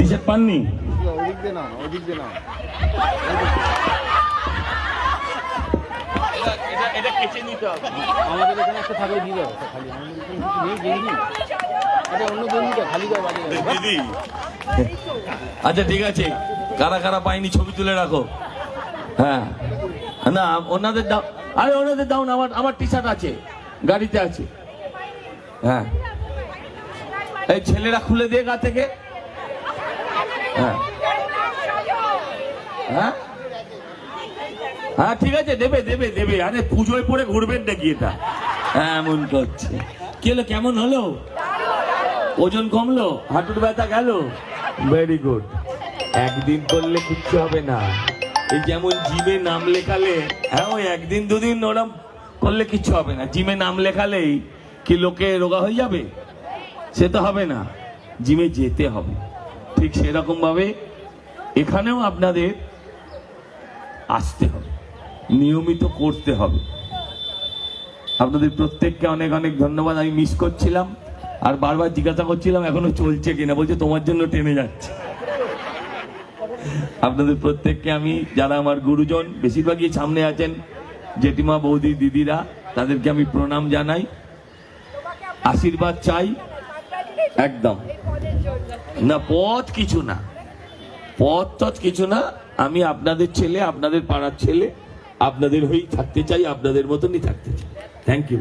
T-shirt পাননি? এটা কেচে নিতে হবে। আমাদের এখানে একটা থাকলে দিয়ে দাও খালি, নেই গেঞ্জি, এটা অন্য গেঞ্জিটা খালি দাও বাজে দিদি। আচ্ছা ঠিক আছে, কারা কারা পাইনি ছবি তুলে রাখো। হ্যাঁ না ওনাদের দাও, আরে ওনাদের দাও না, আমার টি-শার্ট আছে গাড়িতে আছে। হ্যাঁ এই ছেলেরা খুলে দিয়ে গা থেকে। হ্যাঁ হ্যাঁ হ্যাঁ ঠিক আছে, দেবে দেবে দেবে। আরে পুজোয় পরে ঘুরবেন নাকি এটা? হ্যাঁ এমন করছে। কি হলো, কেমন হলো? ওজন কমলো? হাঁটুর ব্যথা গেল? Very good. একদিন করলে কিচ্ছু হবে না। এই যেমন জিমে নাম লেখালে, হ্যাঁ ওই একদিন দুদিন ওরম করলে কিচ্ছু হবে না। জিমে নাম লেখালেই কি লোকে রোগা হয়ে যাবে? সে তো হবে না, জিমে যেতে হবে। ঠিক সেরকম ভাবে এখানেও আপনাদের আসতে হবে, নিয়মিত করতে হবে। আপনাদের প্রত্যেককে অনেক অনেক ধন্যবাদ। আমি মিস করছিলাম আর বারবার জিজ্ঞাসা করছিলাম এখনো চলছে কিনা, বলছে তোমার জন্য টেনে যাচ্ছে। আপনাদের প্রত্যেককে আমি, যারা আমার গুরুজন বেশিরভাগই সামনে আছেন, জেঠিমা বৌদি দিদিরা, তাদেরকে আমি প্রণাম জানাই, আশীর্বাদ চাই। একদম না, পথ কিছু না, পথ টথ কিছু না। আমি আপনাদের ছেলে, আপনাদের পাড়ার ছেলে, আপনাদের হয়েই থাকতে চাই, আপনাদের মতনই থাকতে চাই। Thank you.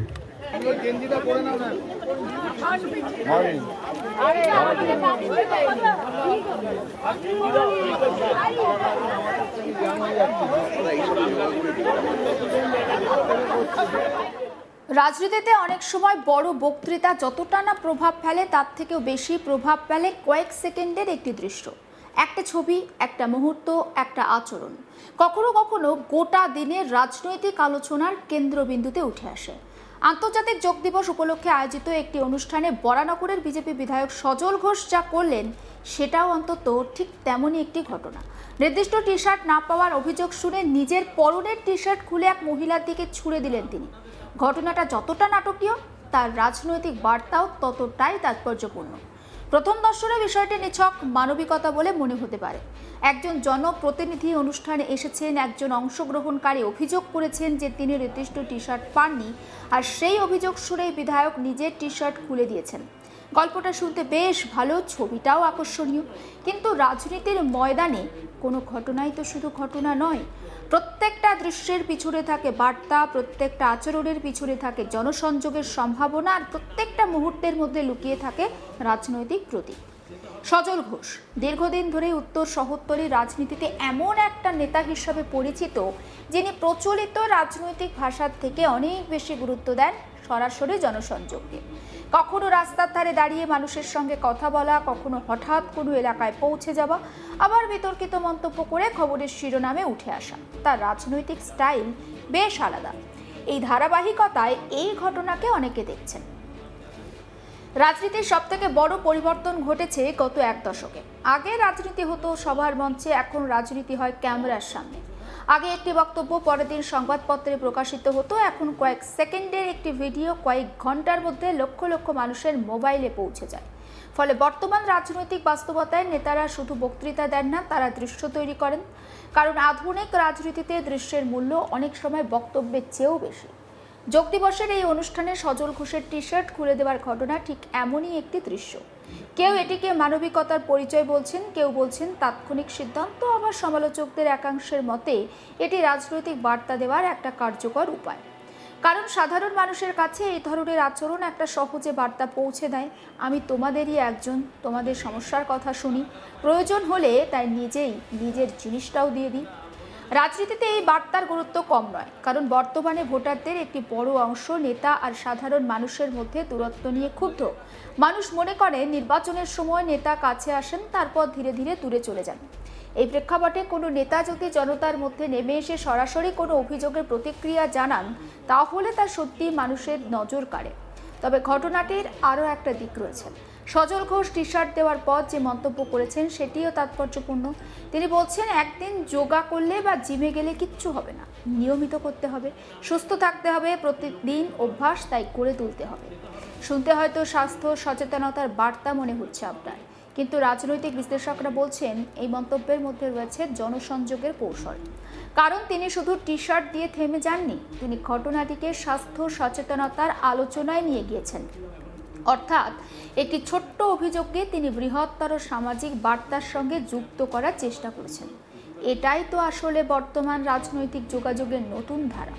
রাজনীতিতে অনেক সময় বড় বক্তৃতা যতটা না প্রভাব ফেলে, তার থেকেও বেশি প্রভাব ফেলে কয়েক সেকেন্ডের একটি দৃশ্য, একটা ছবি, একটা মুহূর্ত, একটা আচরণ। কখনো কখনো গোটা দিনের রাজনৈতিক আলোচনার কেন্দ্রবিন্দুতে উঠে আসে। আন্তর্জাতিক যোগ দিবস উপলক্ষে আয়োজিত একটি অনুষ্ঠানে বরানগরের বিজেপি বিধায়ক সজল ঘোষ যা করলেন, সেটাও অন্তত ঠিক তেমনই একটি ঘটনা। নির্দিষ্ট টি শার্ট না পাওয়ার অভিযোগ শুনে নিজের পরনের টি শার্ট খুলে এক মহিলার দিকে ছুড়ে দিলেন তিনি। ঘটনাটা যতটা নাটকীয়, তার রাজনৈতিক বার্তাও ততটাই তাৎপর্যপূর্ণ। প্রথম দর্শনে বিষয়টি নিছক মানবিকতা বলে মনে হতে পারে। একজন জনপ্রতিনিধি অনুষ্ঠানে এসেছেন, একজন অংশগ্রহণকারী অভিযোগ করেছেন যে তিনি নির্দিষ্ট টি শার্ট পাননি, আর সেই অভিযোগ শুনেই বিধায়ক নিজের টি শার্ট খুলে দিয়েছেন। গল্পটা শুনতে বেশ ভালো, ছবিটাও আকর্ষণীয়, কিন্তু রাজনীতির ময়দানে কোনো ঘটনাই তো শুধু ঘটনা নয়। প্রত্যেকটা দৃশ্যের পিছনে থাকে বার্তা, প্রত্যেকটা আচরণের পিছনে থাকে জনসংযোগের সম্ভাবনা, আর প্রত্যেকটা মুহূর্তের মধ্যে লুকিয়ে থাকে রাজনৈতিক প্রতীক। সজল ঘোষ দীর্ঘদিন ধরে উত্তর শহরতলির রাজনীতিতে এমন একটা নেতা হিসাবে পরিচিত, যিনি প্রচলিত রাজনৈতিক ভাষার থেকে অনেক বেশি গুরুত্ব দেন সরাসরি জনসংযোগকে। কখনো রাস্তার ধারে দাঁড়িয়ে মানুষের সঙ্গে কথা বলা, কখনো হঠাৎ কোনো এলাকায় পৌঁছে যাওয়া, আবার বিতর্কিত মন্তব্য করে খবরের শিরোনামে উঠে আসা। তার রাজনৈতিক স্টাইল বেশ আলাদা। এই ধারাবাহিকতায় এই ঘটনাকে অনেকে দেখছেন। রাজনীতির সবথেকে বড় পরিবর্তন ঘটেছে গত এক দশকে। আগে রাজনীতি হতো সবার মঞ্চে, এখন রাজনীতি হয় ক্যামেরার সামনে। আগে একটি বক্তব্য পরের দিন সংবাদপত্রে প্রকাশিত হতো, এখন কয়েক সেকেন্ডের একটি ভিডিও কয়েক ঘন্টার মধ্যে লক্ষ লক্ষ মানুষের মোবাইলে পৌঁছে যায়। ফলে বর্তমান রাজনৈতিক বাস্তবতায় নেতারা শুধু বক্তৃতা দেন না, তারা দৃশ্য তৈরি করেন। কারণ আধুনিক রাজনীতিতে দৃশ্যের মূল্য অনেক সময় বক্তব্যের চেয়েও বেশি। যোগ দিবসের এই অনুষ্ঠানে সজল ঘোষের টি শার্ট খুলে দেওয়ার ঘটনা ঠিক এমনই একটি দৃশ্য। কেউ এটিকে মানবিকতার পরিচয় বলছেন, কেউ বলছেন তাৎক্ষণিক সিদ্ধান্ত, আবার সমালোচকদের একাংশের মতে এটি রাজনৈতিক বার্তা দেওয়ার একটা কার্যকর উপায়। কারণ সাধারণ মানুষের কাছে এই ধরনের আচরণ একটা সহজে বার্তা পৌঁছে দেয়, আমি তোমাদেরই একজন, তোমাদের সমস্যার কথা শুনি, প্রয়োজন হলে তাই নিজেই নিজের জিনিসটাও দিয়ে দিই। রাজনীতিতে এই বার্তার গুরুত্ব কম নয়, কারণ বর্তমানে ভোটারদের একটি বড় অংশ নেতা আর সাধারণ মানুষের মধ্যে দূরত্ব নিয়ে ক্ষুব্ধ। মানুষ মনে করে নির্বাচনের সময় নেতা কাছে আসেন, তারপর ধীরে ধীরে দূরে চলে যান। এই প্রেক্ষাপটে কোনো নেতা যদি জনতার মধ্যে নেমে এসে সরাসরি কোনো অভিযোগের প্রতিক্রিয়া জানান, তাহলে তা সত্যি মানুষের নজর কাড়ে। তবে ঘটনাটির আরও একটা দিক রয়েছে। সজল ঘোষ টি শার্ট দেওয়ার পর যে মন্তব্য করেছেন সেটিও তাৎপর্যপূর্ণ। তিনি বলছেন, একদিন যোগা করলে বা জিমে গেলে কিচ্ছু হবে না, নিয়মিত করতে হবে, সুস্থ থাকতে হবে, প্রতিদিন অভ্যাস তাই করে তুলতে হবে। শুনতে হয়তো স্বাস্থ্য সচেতনতার বার্তা মনে হচ্ছে আপনার, কিন্তু রাজনৈতিক বিশ্লেষকরা বলছেন এই মন্তব্যের মধ্যে রয়েছে জনসংযোগের কৌশল। কারণ তিনি শুধু টি শার্ট দিয়ে থেমে যাননি, তিনি ঘটনাটিকে স্বাস্থ্য সচেতনতার আলোচনায় নিয়ে গিয়েছেন। অর্থাৎ একটি ছোট্ট অভিযোগকে তিনি বৃহত্তর সামাজিক বার্তার সঙ্গে যুক্ত করার চেষ্টা করেছেন। এটাই তো আসলে বর্তমান রাজনৈতিক যোগাযোগের নতুন ধারা।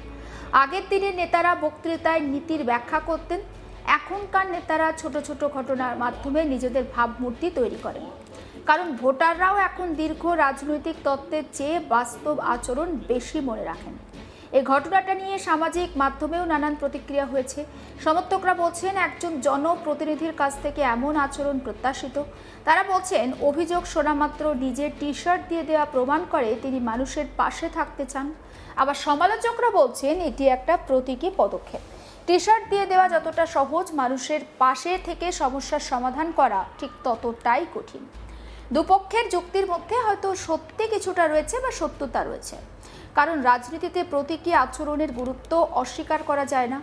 আগের দিনের নেতারা বক্তৃতায় নীতির ব্যাখ্যা করতেন, এখনকার নেতারা ছোট ছোট ঘটনার মাধ্যমে নিজেদের ভাবমূর্তি তৈরি করেন। কারণ ভোটাররাও এখন দীর্ঘ রাজনৈতিক তত্ত্বের চেয়ে বাস্তব আচরণ বেশি মনে রাখেন। এই ঘটনাটা নিয়ে সামাজিক মাধ্যমেও নানান প্রতিক্রিয়া হয়েছে। সমর্থকরা বলছেন একজন জনপ্রতিনিধির কাছ থেকে এমন আচরণ প্রত্যাশিত। তারা বলছেন অভিযোগ শোনা মাত্র নিজের টি শার্ট দিয়ে দেওয়া প্রমাণ করে তিনি মানুষের পাশে থাকতে চান। আবার সমালোচকরা বলছেন এটি একটা প্রতীকী পদক্ষেপ। টি শার্ট দিয়ে দেওয়া যতটা সহজ, মানুষের পাশে থেকে সমস্যার সমাধান করা ঠিক ততটাই কঠিন। দুপক্ষের যুক্তির মধ্যে হয়তো সত্যি কিছুটা রয়েছে বা সত্যতা রয়েছে। কারণ রাজনীতিতে প্রতীকী আচরণের গুরুত্ব অস্বীকার করা যায় না।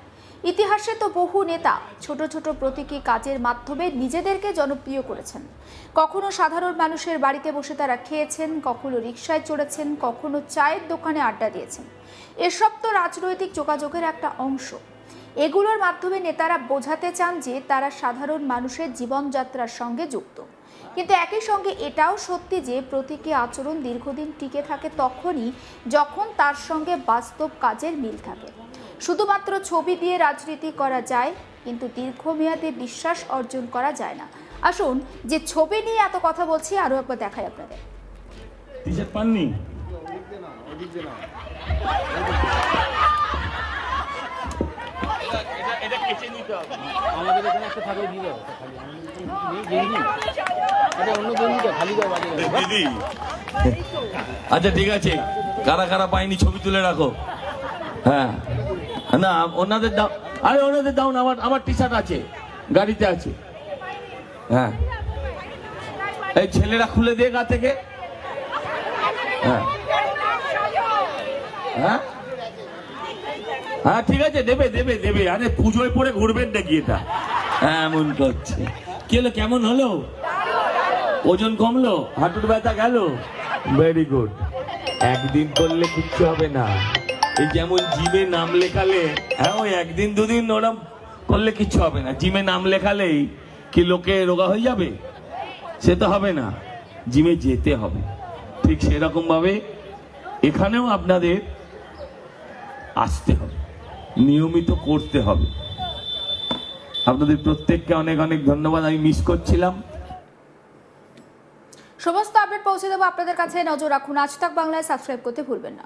ইতিহাসে তো বহু নেতা ছোট ছোট প্রতীকী কাজের মাধ্যমে নিজেদেরকে জনপ্রিয় করেছেন। কখনো সাধারণ মানুষের বাড়িতে বসে তারা খেয়েছেন, কখনো রিকশায় চড়েছেন, কখনো চায়ের দোকানে আড্ডা দিয়েছেন। এসব তো রাজনৈতিক যোগাযোগের একটা অংশ। এগুলোর মাধ্যমে নেতারা বোঝাতে চান যে তারা সাধারণ মানুষের জীবনযাত্রার সঙ্গে যুক্ত। কিন্তু একই সঙ্গে এটাও সত্যি যে প্রতীকী আচরণ দীর্ঘদিন টিকে থাকে তখনই যখন তার সঙ্গে বাস্তব কাজের মিল থাকে। শুধুমাত্র ছবি দিয়ে রাজনীতি করা যায়, কিন্তু দীর্ঘমেয়াদে বিশ্বাস অর্জন করা যায় না। আসুন, যে ছবি নিয়ে এত কথা বলছি আরও একবার দেখাই আপনাদের। টি-শার্ট পাননি? আমাদের এখানে একটা থাকলে দিয়ে দাও, খালি নেই গেঞ্জি। এটা অন্য গেঞ্জিটা খালি দাও বাজে দিদি, আচ্ছা ঠিক আছে, কারা কারা পাইনি ছবি তুলে রাখো। হ্যাঁ, না ওনাদের দাও, আরে ওনাদের দাও না, আমার টি শার্ট আছে, গাড়িতে আছে। হ্যাঁ, এই ছেলেরা খুলে দিয়ে গা থেকে। হ্যাঁ হ্যাঁ হ্যাঁ, ঠিক আছে, দেবে দেবে দেবে। আরে পুজোয় পরে ঘুরবেন নাকি এটা? হ্যাঁ, এমন করছে। কি হলো, কেমন হলো? ওজন কমলো? হাঁটুর ব্যথা গেল? Very good. একদিন করলে কিচ্ছু হবে না। এই যেমন জিমে নাম লেখালে, হ্যাঁ ওই একদিন দুদিন ওরম করলে কিচ্ছু হবে না। জিমে নাম লেখালেই কি লোকে রোগা হয়ে যাবে? সে তো হবে না, জিমে যেতে হবে। ঠিক সেরকম ভাবে এখানেও আপনাদের আসতে হবে, নিয়মিত করতে হবে। আপনাদের প্রত্যেককে অনেক অনেক ধন্যবাদ। আমি মিস করছিলাম। সমস্ত আপডেট পৌঁছে দেবো আপনাদের কাছে। নজর রাখুন আজ তাক বাংলায়, সাবস্ক্রাইব করতে ভুলবেন না।